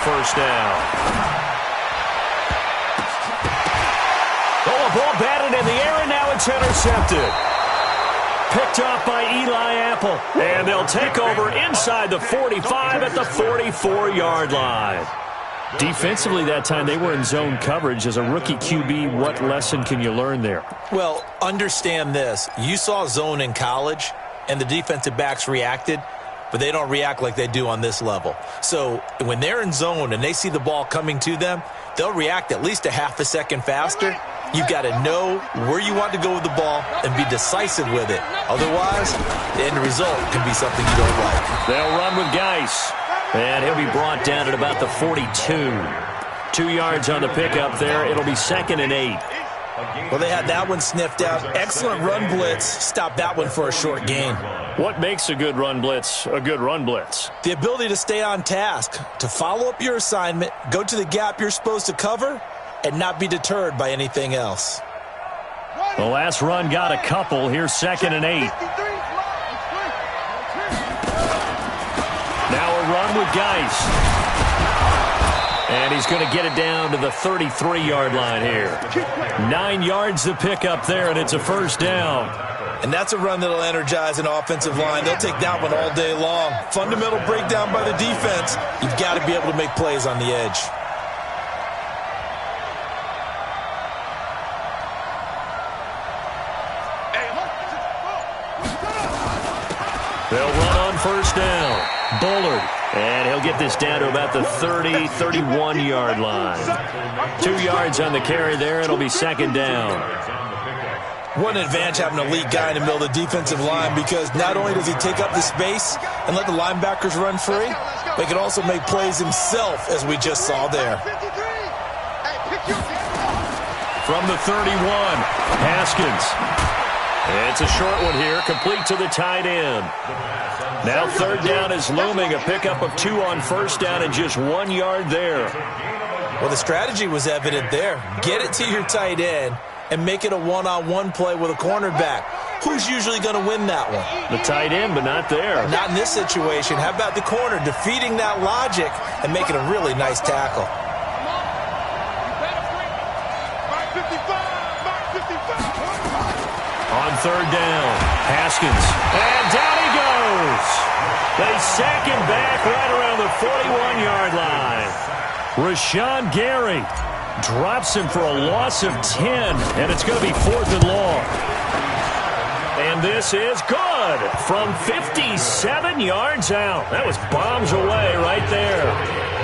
first down. Oh, a ball batted in the air, and now it's intercepted. Picked off by Eli Apple. And they'll take over inside the 45 at the 44-yard line. Defensively that time, they were in zone coverage. As a rookie QB, what lesson can you learn there? Well, understand this. You saw zone in college, and the defensive backs reacted, but they don't react like they do on this level. So when they're in zone and they see the ball coming to them, they'll react at least a half a second faster. You've got to know where you want to go with the ball and be decisive with it. Otherwise, the end result can be something you don't like. They'll run with Geis. And he'll be brought down at about the 42. 2 yards on the pickup there. It'll be 2nd and 8. Well, they had that one sniffed out. Excellent run blitz. Stop that one for a short gain. What makes a good run blitz a good run blitz? The ability to stay on task, to follow up your assignment, go to the gap you're supposed to cover, and not be deterred by anything else. The last run got a couple. Here's 2nd and 8. Now a run with Geis. And he's going to get it down to the 33-yard line here. 9 yards to pick up there, and it's a first down. And that's a run that'll energize an offensive line. They'll take that one all day long. Fundamental breakdown by the defense. You've got to be able to make plays on the edge. They'll run on first down. Bullard. And he'll get this down to about the 30, 31-yard line. 2 yards on the carry there. It'll be 2nd down. What an advantage having an elite guy in the middle of the defensive line, because not only does he take up the space and let the linebackers run free, but he can also make plays himself, as we just saw there. From the 31, Haskins. It's a short one here, complete to the tight end. Now 3rd down is looming, a pickup of 2 on first down and just 1 yard there. Well, the strategy was evident there. Get it to your tight end and make it a one-on-one play with a cornerback. Who's usually going to win that one? The tight end, but not there. Not in this situation. How about the corner defeating that logic and making a really nice tackle? On 3rd down, Haskins. And down he goes. They sack him back right around the 41-yard line. Rashawn Gary drops him for a loss of 10, and it's going to be 4th and long. And this is good from 57 yards out. That was bombs away right there.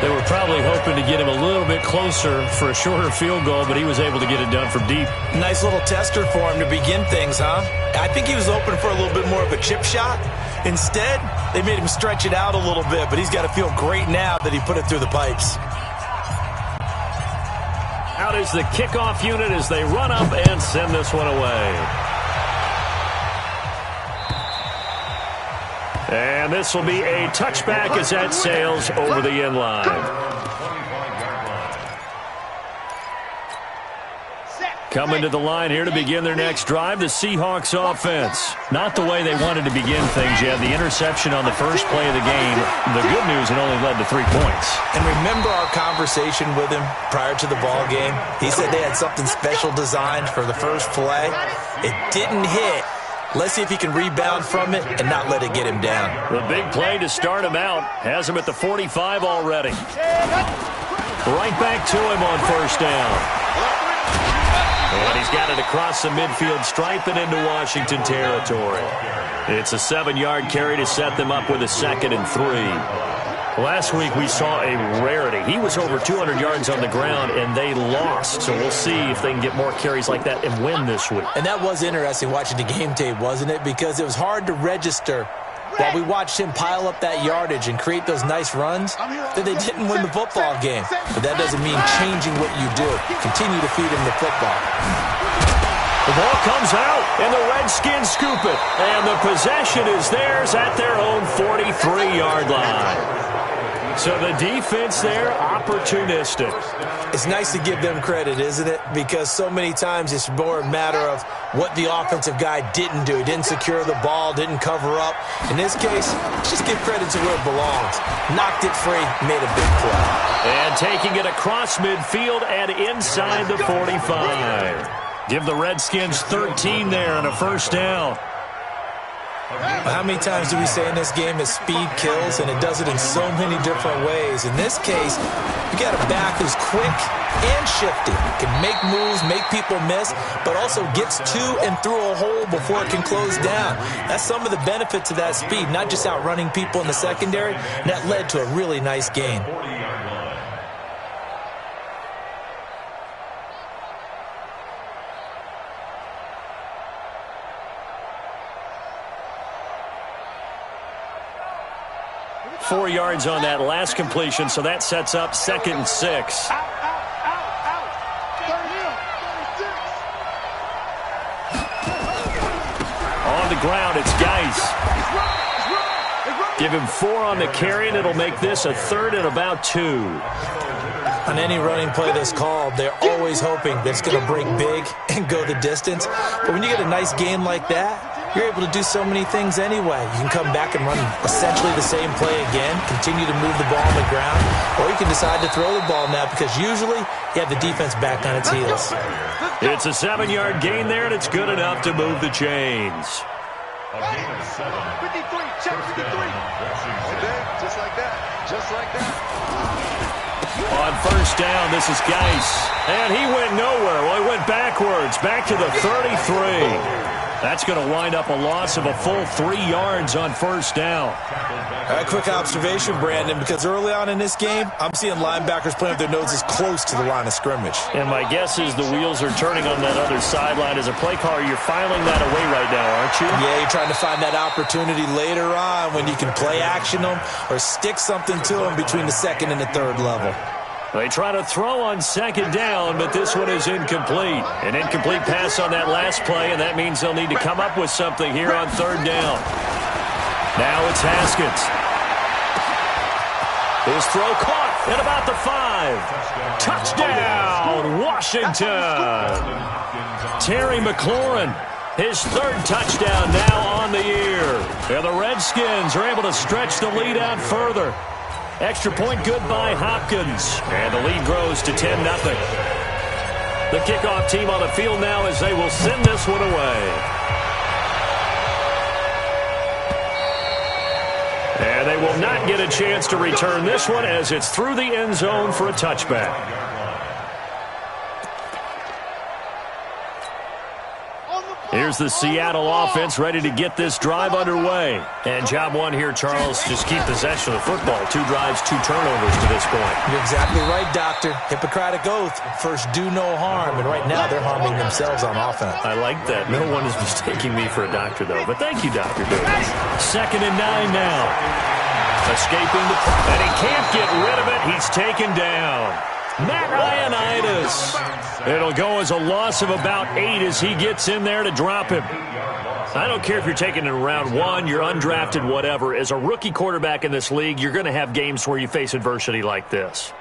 They were probably hoping to get him a little bit closer for a shorter field goal, but he was able to get it done from deep. Nice little tester for him to begin things, huh? I think he was open for a little bit more of a chip shot. Instead, they made him stretch it out a little bit, but he's got to feel great now that he put it through the pipes. Out is the kickoff unit as they run up and send this one away. And this will be a touchback as that sails over the end line. Coming to the line here to begin their next drive, the Seahawks offense. Not the way they wanted to begin things. You had the interception on the first play of the game. The good news, it only led to 3 points. And remember our conversation with him prior to the ball game? He said they had something special designed for the first play. It didn't hit. Let's see if he can rebound from it and not let it get him down. The big play to start him out has him at the 45 already. Right back to him on first down. And he's got it across the midfield stripe and into Washington territory. It's a 7-yard carry to set them up with a 2nd and 3. Last week we saw a rarity. He was over 200 yards on the ground, and they lost. So we'll see if they can get more carries like that and win this week. And that was interesting watching the game tape, wasn't it? Because it was hard to register while we watched him pile up that yardage and create those nice runs that they didn't win the football game. But that doesn't mean changing what you do. Continue to feed him the football. The ball comes out, and the Redskins scoop it. And the possession is theirs at their own 43-yard line. So the defense there, opportunistic. It's nice to give them credit, isn't it? Because so many times it's more a matter of what the offensive guy didn't do. He didn't secure the ball, didn't cover up. In this case, just give credit to where it belongs. Knocked it free, made a big play. And taking it across midfield and inside the 45. Give the Redskins 13 there and a first down. How many times do we say in this game that speed kills, and it does it in so many different ways? In this case, you got a back who's quick and shifty, can make moves, make people miss, but also gets to and through a hole before it can close down. That's some of the benefits of that speed, not just outrunning people in the secondary, and that led to a really nice gain. .4 yards on that last completion, so that sets up 2nd and 6. On the ground, it's Geis. Give him 4 on the carry, and it'll make this a 3rd and about 2. On any running play that's called, they're always hoping that it's going to break big and go the distance. But when you get a nice gain like that, you're able to do so many things anyway. You can come back and run essentially the same play again, continue to move the ball on the ground, or you can decide to throw the ball now because usually you have the defense back on its heels. It's a 7-yard gain there, and it's good enough to move the chains. 53, check 53. Okay, just like that, just like that. On first down, this is Geis. And he went nowhere. Well, he went backwards, back to the 33. That's going to wind up a loss of a full 3 yards on first down. A quick observation, Brandon, because early on in this game, I'm seeing linebackers playing with their noses close to the line of scrimmage. And my guess is the wheels are turning on that other sideline. As a play caller, you're filing that away right now, aren't you? Yeah, you're trying to find that opportunity later on when you can play action them or stick something to them between the 2nd and the 3rd level. They try to throw on 2nd down, but this one is incomplete. An incomplete pass on that last play, and that means they'll need to come up with something here on 3rd down. Now it's Haskins. His throw caught at about the 5. Touchdown, Washington. Terry McLaurin, his 3rd touchdown now on the year. And the Redskins are able to stretch the lead out further. Extra point good by Hopkins. And the lead grows to 10-0. The kickoff team on the field now as they will send this one away. And they will not get a chance to return this one as it's through the end zone for a touchback. Here's the Seattle offense ready to get this drive underway. And job one here, Charles, just keep possession of the football. 2 drives, 2 turnovers to this point. You're exactly right, Doctor. Hippocratic oath. First, do no harm. And right now, they're harming themselves on offense. I like that. No one is mistaking me for a doctor, though. But thank you, Dr. Davis. 2nd and 9 now. Escaping the... And he can't get rid of it. He's taken down. Matt Ioannidis. It'll go as a loss of about 8 as he gets in there to drop him. I don't care if you're taking it in round 1, you're undrafted, whatever. As a rookie quarterback in this league, you're going to have games where you face adversity like this.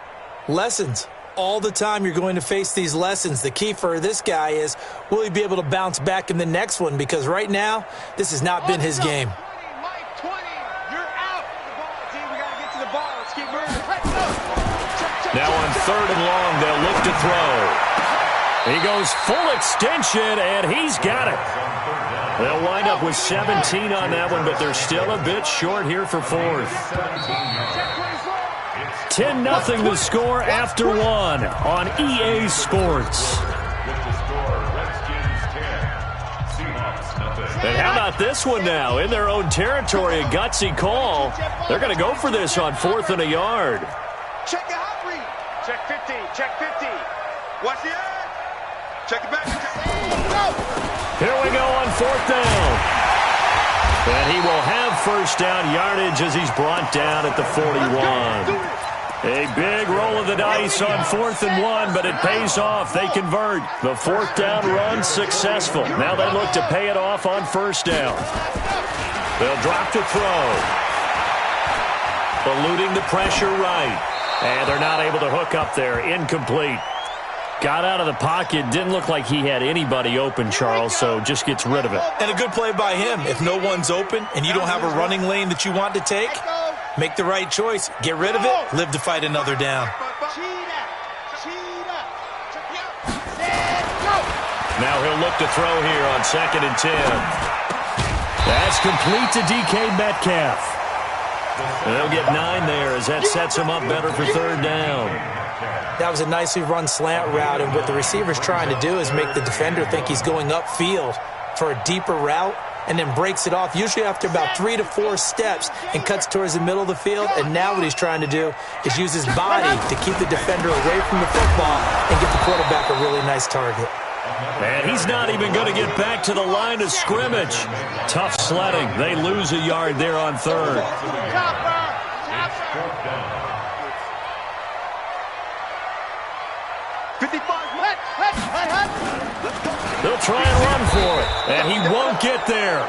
Lessons. All the time you're going to face these lessons. The key for this guy is, will he be able to bounce back in the next one? Because right now, this has not been his game. Mike 20, you're out. The ball, team, we got to get to the ball. Let's keep moving. Now on 3rd and long, they'll look to throw. He goes full extension, and he's got it. They'll wind up with 17 on that one, but they're still a bit short here for 4th. 10-0 the score after 1 on EA Sports. And how about this one now? In their own territory, a gutsy call. They're going to go for this on 4th and a yard. Check the hot read. Check 50. Check 50. Watch the edge. Check it back. Here we go on 4th down. And he will have first down yardage as he's brought down at the 41. A big roll of the dice on 4th and 1, but it pays off. They convert. The 4th down run successful. Now they look to pay it off on first down. They'll drop to throw. eluding the pressure right. And they're not able to hook up there. Incomplete. Got out of the pocket. Didn't look like he had anybody open, Charles, so just gets rid of it. And a good play by him. If no one's open and you don't have a running lane that you want to take, make the right choice. Get rid of it. Live to fight another down. Now he'll look to throw here on 2nd and 10. That's complete to DK Metcalf. They'll get 9 there as that sets him up better for 3rd down. That was a nicely run slant route, and what the receiver's trying to do is make the defender think he's going upfield for a deeper route and then breaks it off, usually after about 3 to 4 steps, and cuts towards the middle of the field. And now what he's trying to do is use his body to keep the defender away from the football and get the quarterback a really nice target. And he's not even going to get back to the line of scrimmage. Tough sledding. They lose a yard there on 3rd. They'll try and run for it, and he won't get there.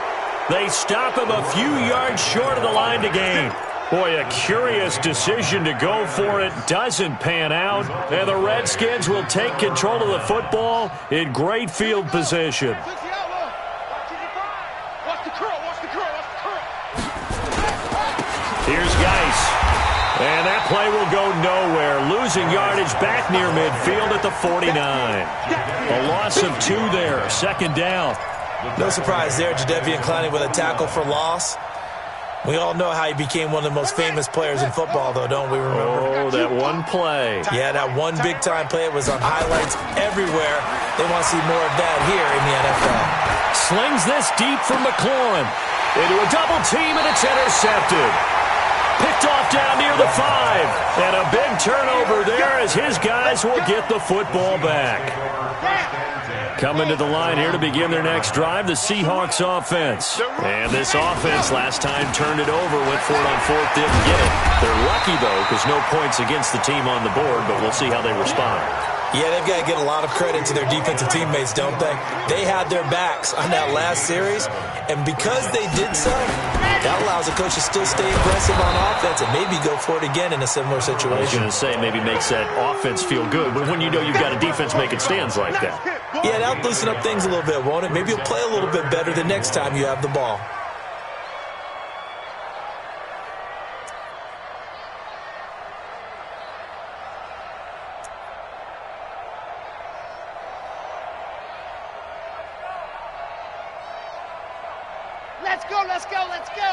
They stop him a few yards short of the line to gain. Boy, a curious decision to go for it. Doesn't pan out, and the Redskins will take control of the football in great field position. Here's Geis. And that play will go nowhere. Losing yardage back near midfield at the 49. A loss of 2 there. 2nd down. No surprise there. Jadeveon Clowney with a tackle for loss. We all know how he became one of the most famous players in football, though, don't we remember? Oh, that one play. Yeah, that one big-time play. It was on highlights everywhere. They want to see more of that here in the NFL. Slings this deep from McLaurin. Into a double team, and it's intercepted. Picked off down near the 5. And a big turnover there as his guys will get the football back. Coming to the line here to begin their next drive, the Seahawks offense. And this offense last time turned it over, went for it on 4th, didn't get it. They're lucky, though, because no points against the team on the board, but we'll see how they respond. Yeah, they've got to get a lot of credit to their defensive teammates, don't they? They had their backs on that last series, and because they did so, that allows the coach to still stay aggressive on offense and maybe go for it again in a similar situation. I was going to say maybe makes that offense feel good, but when you know you've got a defense making stands like that. Yeah, that'll loosen up things a little bit, won't it? Maybe you'll play a little bit better the next time you have the ball. Let's go, let's go, let's go.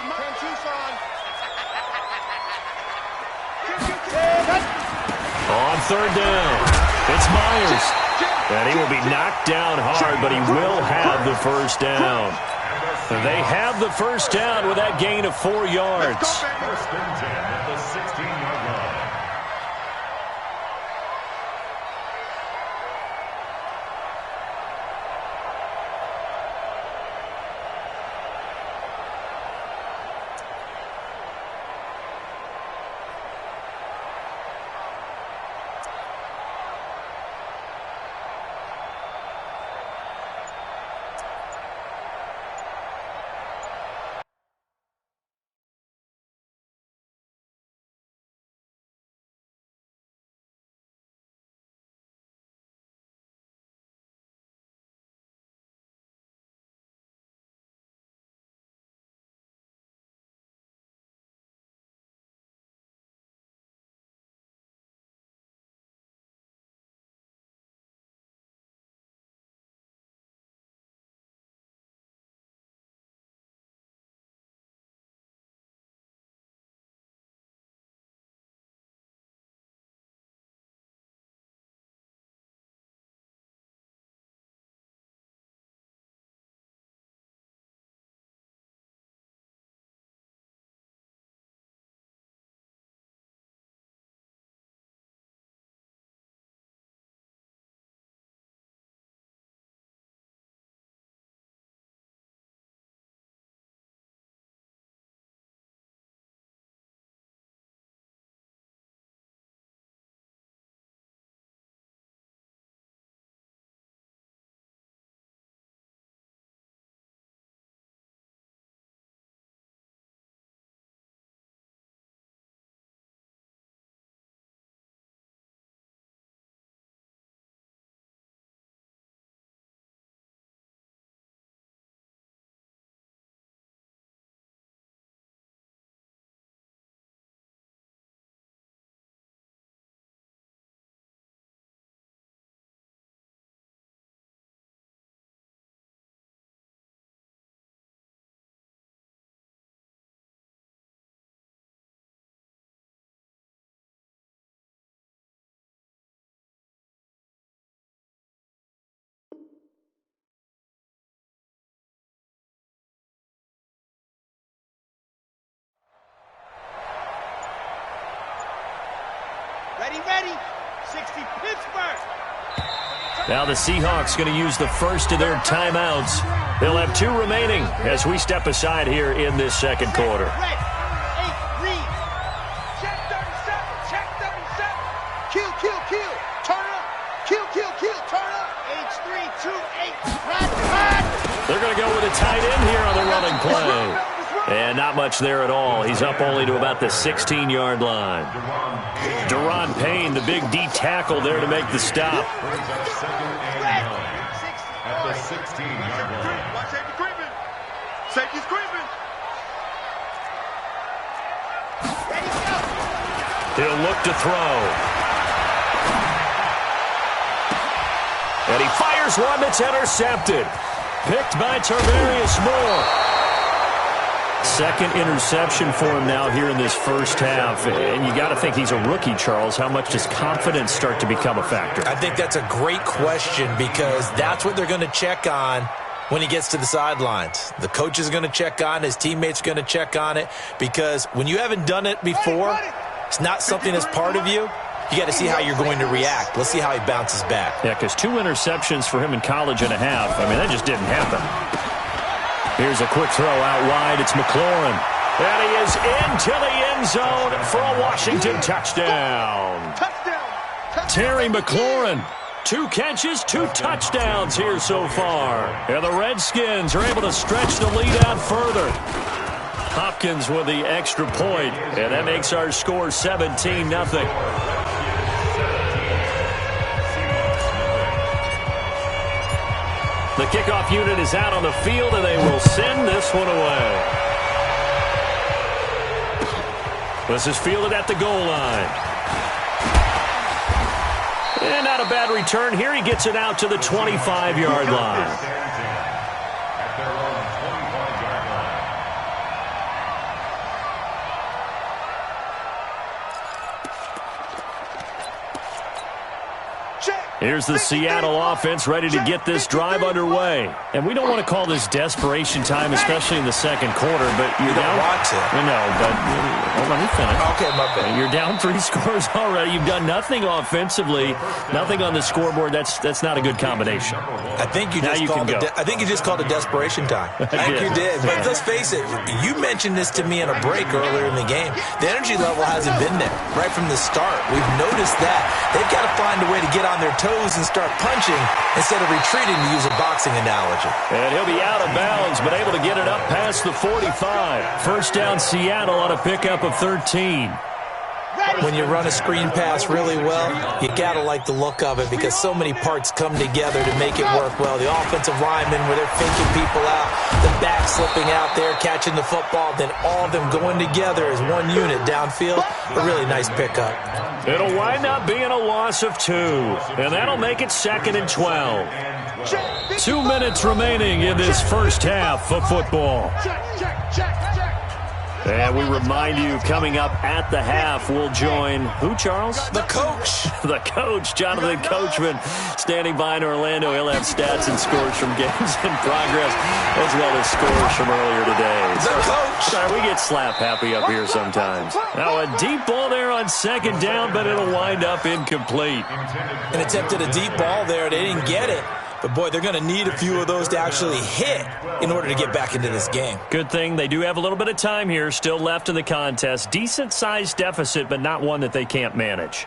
10 Tucson. On 3rd down, it's Myers. And he will be knocked down hard, but he will have the 1st down. They have the 1st down with that gain of 4 yards. Ready, ready. 60 Pittsburgh. Now the Seahawks going to use the first of their timeouts. They'll have 2 remaining as we step aside here in this second quarter. Red. 8, read. Check 37. Check 37. Q, Q, Q. Turn up. Q, Q, Q. Turn up. H3, 2, 8. Run. They're going to go with a tight end here on the running play. And not much there at all. He's up only to about the 16-yard line. Daron Payne, the big D tackle there to make the stop. At the 16-yard line. Watch safety creeping. Safety's creeping. Ready, go. He'll look to throw. And he fires one that's intercepted. Picked by Tarvarius Moore. Second interception for him now here in this first half. And you got to think he's a rookie, Charles. How much does confidence start to become a factor? I think that's a great question because that's what they're going to check on when he gets to the sidelines. The coach is going to check on it. His teammates are going to check on it because when you haven't done it before, it's not something that's part of you. You got to see how you're going to react. Let's see how he bounces back. Yeah, because 2 interceptions for him in college and a half. I mean, that just didn't happen. Here's a quick throw out wide. It's McLaurin. And he is into the end zone for a Washington touchdown. Terry McLaurin. 2 catches, 2 touchdowns here so far. And the Redskins are able to stretch the lead out further. Hopkins with the extra point. And that makes our score 17-0. The kickoff unit is out on the field, and they will send this one away. This is fielded at the goal line. And not a bad return here. He gets it out to the 25-yard line. Here's the Seattle offense ready to get this drive underway. And we don't want to call this desperation time, especially in the second quarter. But you're down. Want to. No, but let me finish. Okay, my bad. You're down 3 scores already. You've done nothing offensively, nothing on the scoreboard. That's not a good combination. I think you just called it desperation time. I think you did. But let's face it, you mentioned this to me in a break earlier in the game. The energy level hasn't been there right from the start. We've noticed that. They've got to find a way to get on their toes and start punching instead of retreating, to use a boxing analogy. And he'll be out of bounds, but able to get it up past the 45. First down Seattle on a pickup of 13. When you run a screen pass really well, you got to like the look of it because so many parts come together to make it work well. The offensive linemen, where they're faking people out, the back slipping out there, catching the football, then all of them going together as one unit downfield. A really nice pickup. It'll wind up being a loss of 2, and that'll make it 2nd and 12. 2 minutes remaining in this first half of football. And we remind you, coming up at the half, we'll join who, Charles? The coach. The coach, Jonathan Coachman, standing by in Orlando. He'll have stats and scores from games in progress, as well as scores from earlier today. The coach. Sorry, we get slap happy up here sometimes. Now a deep ball there on 2nd down, but it'll wind up incomplete. And attempted a deep ball there. They didn't get it. But, boy, they're going to need a few of those to actually hit in order to get back into this game. Good thing they do have a little bit of time here still left in the contest. Decent-sized deficit, but not one that they can't manage.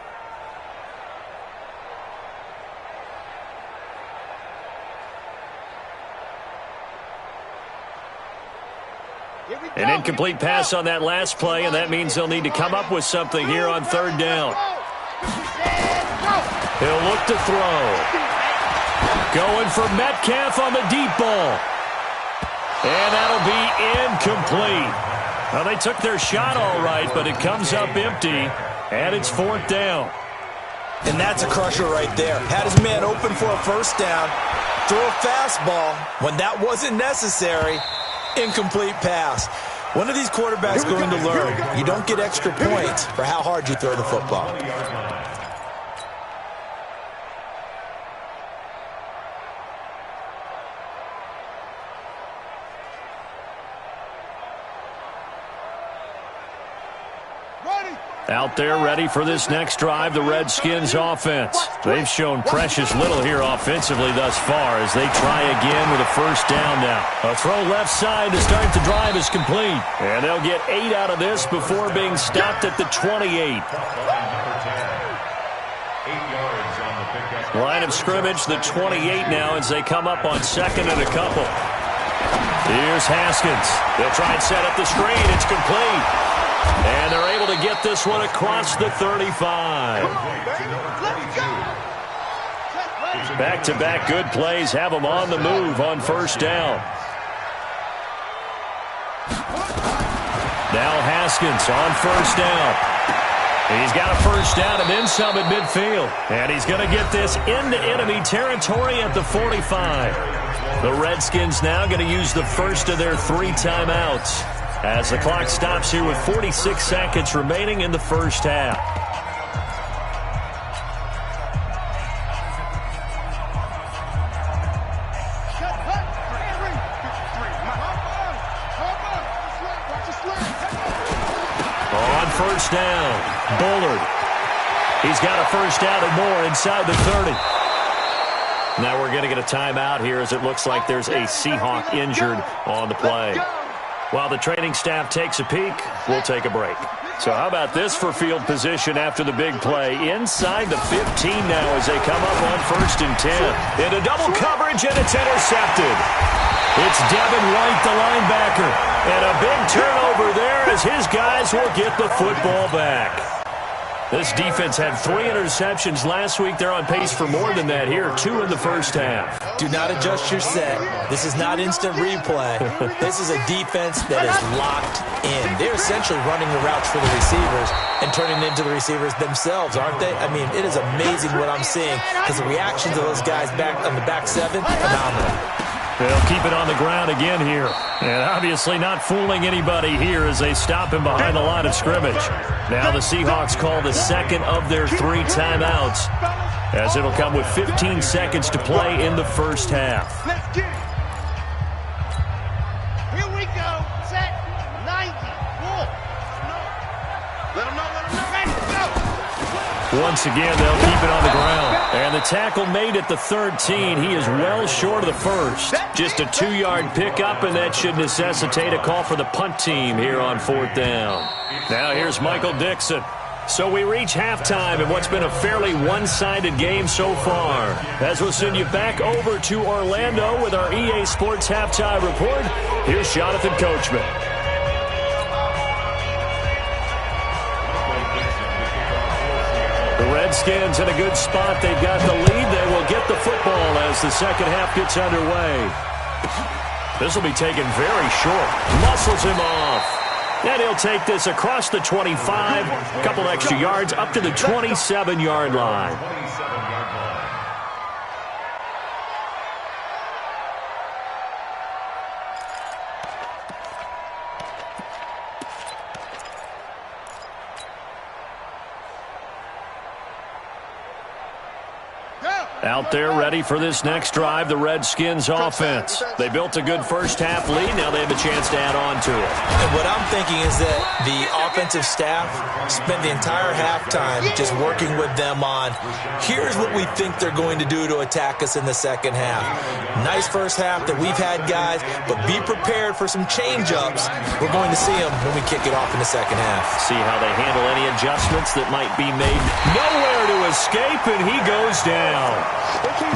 An incomplete pass on that last play, and that means they'll need to come up with something here on 3rd down. He'll look to throw. Going for Metcalf on the deep ball. And that'll be incomplete. Well, they took their shot all right, but it comes up empty, and it's 4th down. And that's a crusher right there. Had his man open for a first down, throw a fastball. When that wasn't necessary, incomplete pass. One of these quarterbacks going to learn, you don't get extra points for how hard you throw the football. Out there ready for this next drive, the Redskins offense. They've shown precious little here offensively thus far as they try again with a first down now. A throw left side to start the drive is complete. And they'll get 8 out of this before being stopped at the 28. Line of scrimmage, the 28 now as they come up on second and a couple. Here's Haskins. They'll try and set up the screen. It's complete. And they're able to get this one across the 35. Back-to-back good plays have them on the move on first down. Now Haskins on first down. He's got a first down and then some at midfield. And he's going to get this into enemy territory at the 45. The Redskins now going to use the first of their 3 timeouts as the clock stops here with 46 seconds remaining in the first half. On first down, Bullard. He's got a first down and more inside the 30. Now we're going to get a timeout here as it looks like there's a Seahawk injured on the play. While the training staff takes a peek, we'll take a break. So how about this for field position after the big play? Inside the 15 now as they come up on first and 10. Into double coverage, and it's intercepted. It's Devin White, the linebacker. And a big turnover there as his guys will get the football back. This defense had 3 interceptions last week. They're on pace for more than that here. 2 in the first half. Do not adjust your set. This is not instant replay. This is a defense that is locked in. They're essentially running the routes for the receivers and turning into the receivers themselves, aren't they? I mean, it is amazing what I'm seeing because the reactions of those guys back on the back 7, phenomenal. They'll keep it on the ground again here. And obviously not fooling anybody here as they stop him behind the line of scrimmage. Now the Seahawks call the second of their 3 timeouts as it'll come with 15 seconds to play in the first half. Let's get it. Here we go. Set. 90. Wolf. Let them know. Ready, go. Once again, they'll keep it on the ground. And the tackle made at the 13. He is well short of the first. Just a 2-yard pickup, and that should necessitate a call for the punt team here on 4th down. Now here's Michael Dixon. So we reach halftime in what's been a fairly one-sided game so far. As we'll send you back over to Orlando with our EA Sports Halftime Report, here's Jonathan Coachman. The Redskins in a good spot. They've got the lead. They will get the football as the second half gets underway. This will be taken very short. Muscles him off. And he'll take this across the 25, a couple extra yards, up to the 27-yard line. Out there ready for this next drive, the Redskins offense. They built a good first half lead. Now they have a chance to add on to it. And what I'm thinking is that the offensive staff spent the entire halftime just working with them on, here's what we think they're going to do to attack us in the second half. Nice first half that we've had, guys, but be prepared for some change-ups. We're going to see them when we kick it off in the second half. See how they handle any adjustments that might be made. Nowhere to escape, and he goes down.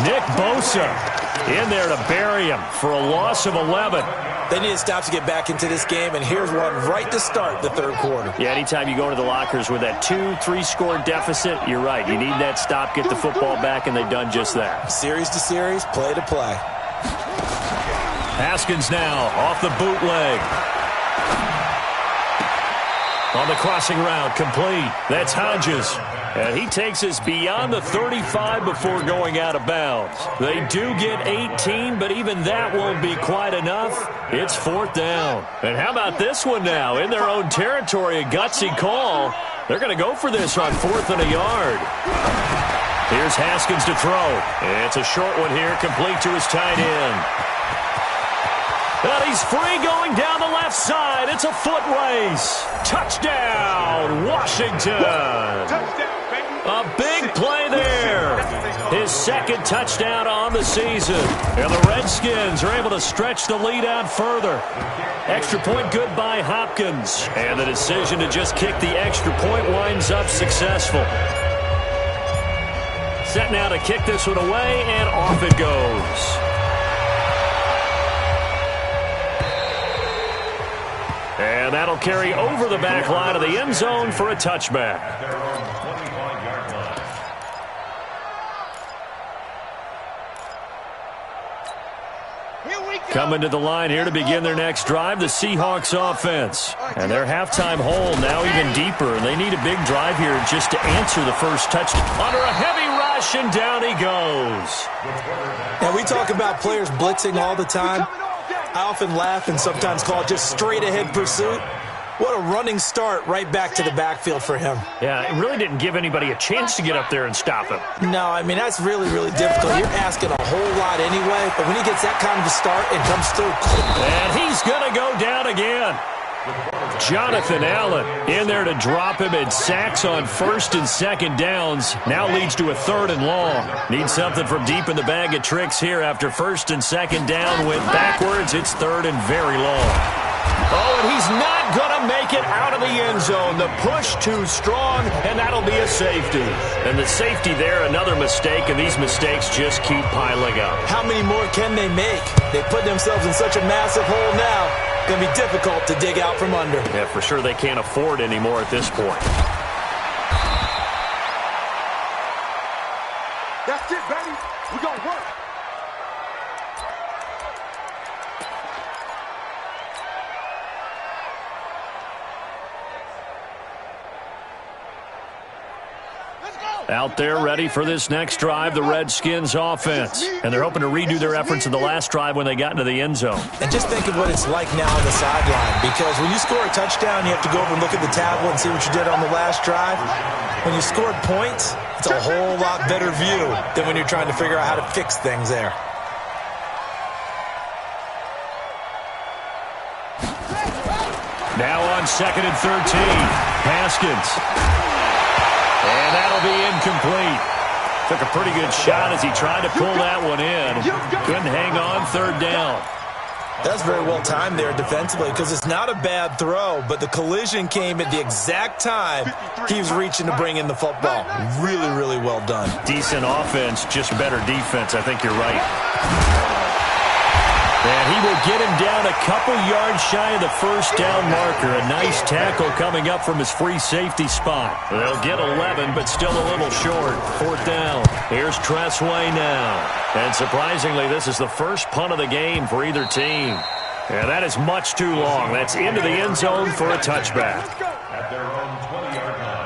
Nick Bosa in there to bury him for a loss of 11. They need to stop to get back into this game, and here's one right to start the third quarter. Yeah, anytime you go into the lockers with that 2-3 score deficit, you're right. You need that stop, get the football back, and they've done just that. Series to series, play to play. Haskins now off the bootleg. On the crossing route, complete. That's Hodges. And he takes us beyond the 35 before going out of bounds. They do get 18, but even that won't be quite enough. It's 4th down. And how about this one now? In their own territory, a gutsy call. They're going to go for this on 4th and a yard. Here's Haskins to throw. It's a short one here, complete to his tight end. And he's free going down the left side. It's a foot race. Touchdown, Washington. A big play there. His second touchdown on the season. And the Redskins are able to stretch the lead out further. Extra point good by Hopkins. And the decision to just kick the extra point winds up successful. Set now to kick this one away, and off it goes. And that'll carry over the back line of the end zone for a touchback. Coming to the line here to begin their next drive, the Seahawks offense. And their halftime hole now even deeper. And they need a big drive here just to answer the first touchdown. Under a heavy rush, and down he goes. Now, we talk about players blitzing all the time. I often laugh and sometimes call it just straight-ahead pursuit. What a running start right back to the backfield for him. Yeah, it really didn't give anybody a chance to get up there and stop him. No, I mean, that's really, really difficult. You're asking a whole lot anyway, but when he gets that kind of a start and comes through. And he's going to go down again. Jonathan Allen in there to drop him, and sacks on first and second downs. Now leads to a third and long. Needs something from deep in the bag of tricks here after first and second down. Went backwards. It's third and very long. Oh, and he's not going to make it out of the end zone. The push too strong, and that'll be a safety. And the safety there, another mistake, and these mistakes just keep piling up. How many more can they make? They put themselves in such a massive hole now. Going to be difficult to dig out from under. Yeah, for sure they can't afford anymore at this point. That's it, baby. We're going to work. Out there ready for this next drive, the Redskins offense. And they're hoping to redo their efforts in the last drive when they got into the end zone. And just think of what it's like now on the sideline. Because when you score a touchdown, you have to go over and look at the tablet and see what you did on the last drive. When you scored points, it's a whole lot better view than when you're trying to figure out how to fix things there. Now on 2nd and 13, Haskins. And that'll be incomplete. Took a pretty good shot as he tried to pull that one in. Couldn't hang on, third down. That's very well timed there defensively because it's not a bad throw, but the collision came at the exact time he was reaching to bring in the football. Really, really well done. Decent offense, just better defense. I think you're right. And he will get him down a couple yards shy of the first down marker. A nice tackle coming up from his free safety spot. They'll get 11, but still a little short. Fourth down. Here's Tressway now. And surprisingly, this is the first punt of the game for either team. And that is much too long. That's into the end zone for a touchback. At their own 20-yard line.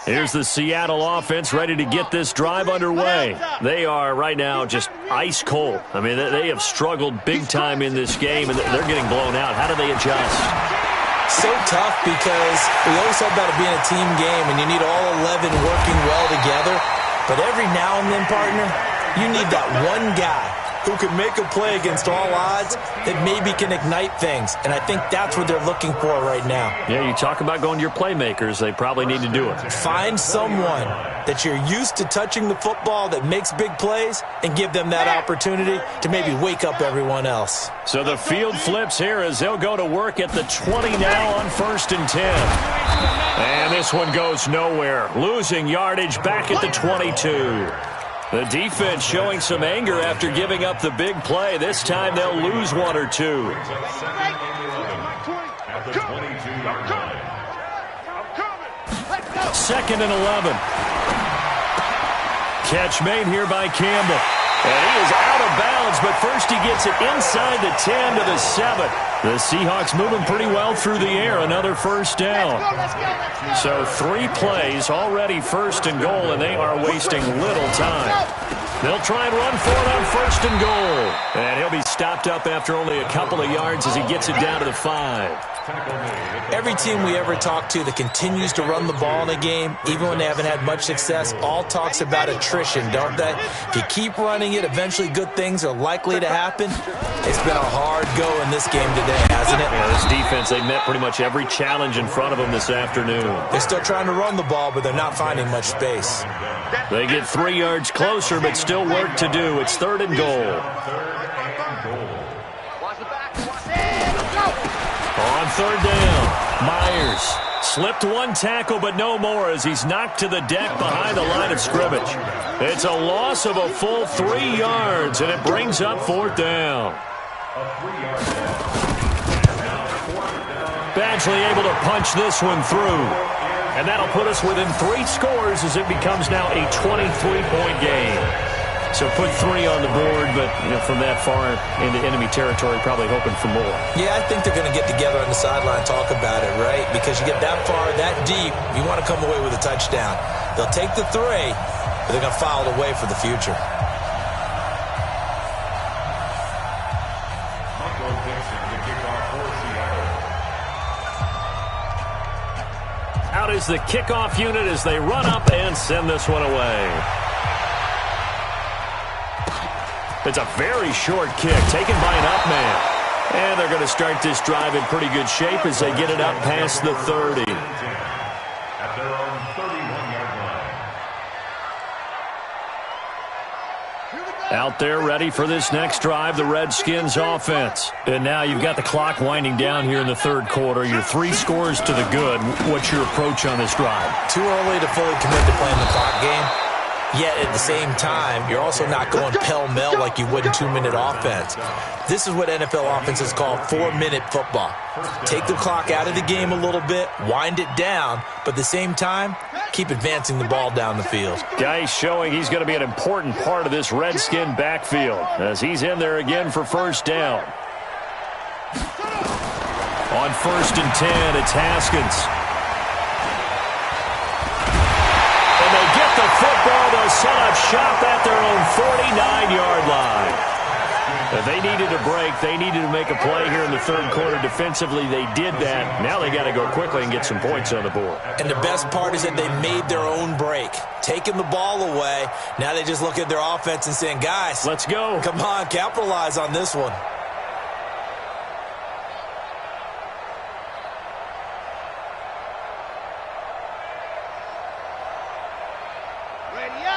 Here's the Seattle offense ready to get this drive underway. They are right now just ice cold. I mean, they have struggled big time in this game, and they're getting blown out. How do they adjust? So tough because we always talk about it being a team game, and you need all 11 working well together. But every now and then, partner, you need that one guy who can make a play against all odds that maybe can ignite things. And I think that's what they're looking for right now. Yeah, you talk about going to your playmakers. They probably need to do it. Find someone that you're used to touching the football that makes big plays and give them that opportunity to maybe wake up everyone else. So the field flips here as they'll go to work at the 20 now on 1st and 10. And this one goes nowhere. Losing yardage back at the 22. The defense showing some anger after giving up the big play. This time they'll lose one or two. Second and 11. Catch made here by Campbell. And he is out of bounds, but first he gets it inside the 10 to the 7. The Seahawks moving pretty well through the air. Another first down. So 3 plays already 1st and goal, and they are wasting little time. They'll try and run for it on 1st and goal. And he'll be stopped up after only a couple of yards as he gets it down to the 5. Every team we ever talk to that continues to run the ball in a game, even when they haven't had much success, all talks about attrition, don't they? If you keep running it, eventually good things are likely to happen. It's been a hard go in this game today, hasn't it? Yeah, this defense, they met pretty much every challenge in front of them this afternoon. They're still trying to run the ball, but they're not finding much space. They get 3 yards closer, but still work to do. It's 3rd and goal. On 3rd down, Myers slipped one tackle, but no more as he's knocked to the deck behind the line of scrimmage. It's a loss of a full 3 yards, and it brings up 4th down. Badgley able to punch this one through. And that'll put us within 3 scores as it becomes now a 23-point game. So put 3 on the board, but from that far into enemy territory, probably hoping for more. Yeah, I think they're going to get together on the sideline and talk about it, right? Because you get that far, that deep, you want to come away with a touchdown. They'll take the 3, but they're going to file it away for the future. Out is the kickoff unit as they run up and send this one away. It's a very short kick taken by an up man. And they're going to start this drive in pretty good shape as they get it up past the 30. At their own 31-yard line. Out there ready for this next drive, the Redskins offense. And now you've got the clock winding down here in the 3rd quarter. You're 3 scores to the good. What's your approach on this drive? Too early to fully commit to playing the clock game. Yet at the same time, you're also not going pell-mell like you would in 2-minute offense. This is what NFL offenses call 4-minute football. Take the clock out of the game a little bit, wind it down, but at the same time, keep advancing the ball down the field. Guys showing he's going to be an important part of this Redskin backfield as he's in there again for 1st down. On 1st and 10, it's Haskins. And they get the football. They'll set up shop at their own 49-yard line. If they needed a break, they needed to make a play here in the 3rd quarter. Defensively, they did that. Now they got to go quickly and get some points on the board. And the best part is that they made their own break. Taking the ball away. Now they just look at their offense and saying, guys, let's go. Come on, capitalize on this one.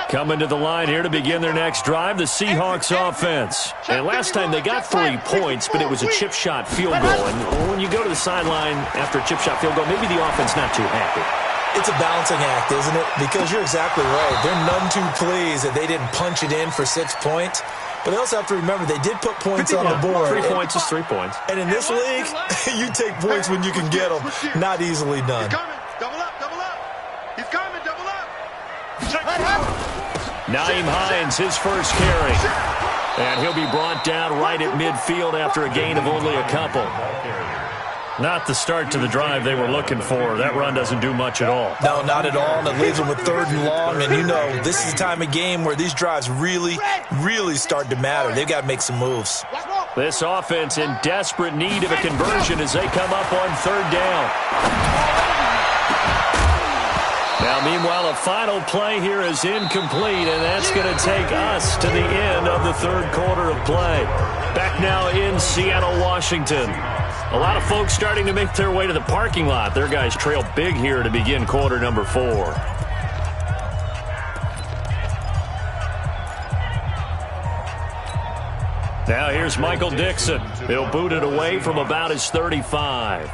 Coming to the line here to begin their next drive, the Seahawks offense. And last time they got 3 points, but it was a chip shot field goal. And when you go to the sideline after a chip shot field goal, maybe the offense not too happy. It's a balancing act, isn't it? Because you're exactly right. They're none too pleased that they didn't punch it in for 6 points. But they also have to remember they did put points on the board. 3 points is 3 points. And in this league, you take points when you can get them. Not easily done. He's coming. Double up, double up. He's coming, double up. Nyheim Hines, his first carry. And he'll be brought down right at midfield after a gain of only a couple. Not the start to the drive they were looking for. That run doesn't do much at all. No, not at all. And it leaves them with 3rd and long. And you know, this is the time of game where these drives really, really start to matter. They've got to make some moves. This offense in desperate need of a conversion as they come up on 3rd down. Now, meanwhile, a final play here is incomplete, and that's going to take us to the end of the 3rd quarter of play. Back now in Seattle, Washington. A lot of folks starting to make their way to the parking lot. Their guys trail big here to begin quarter number 4. Now here's Michael Dixon. He'll boot it away from about his 35.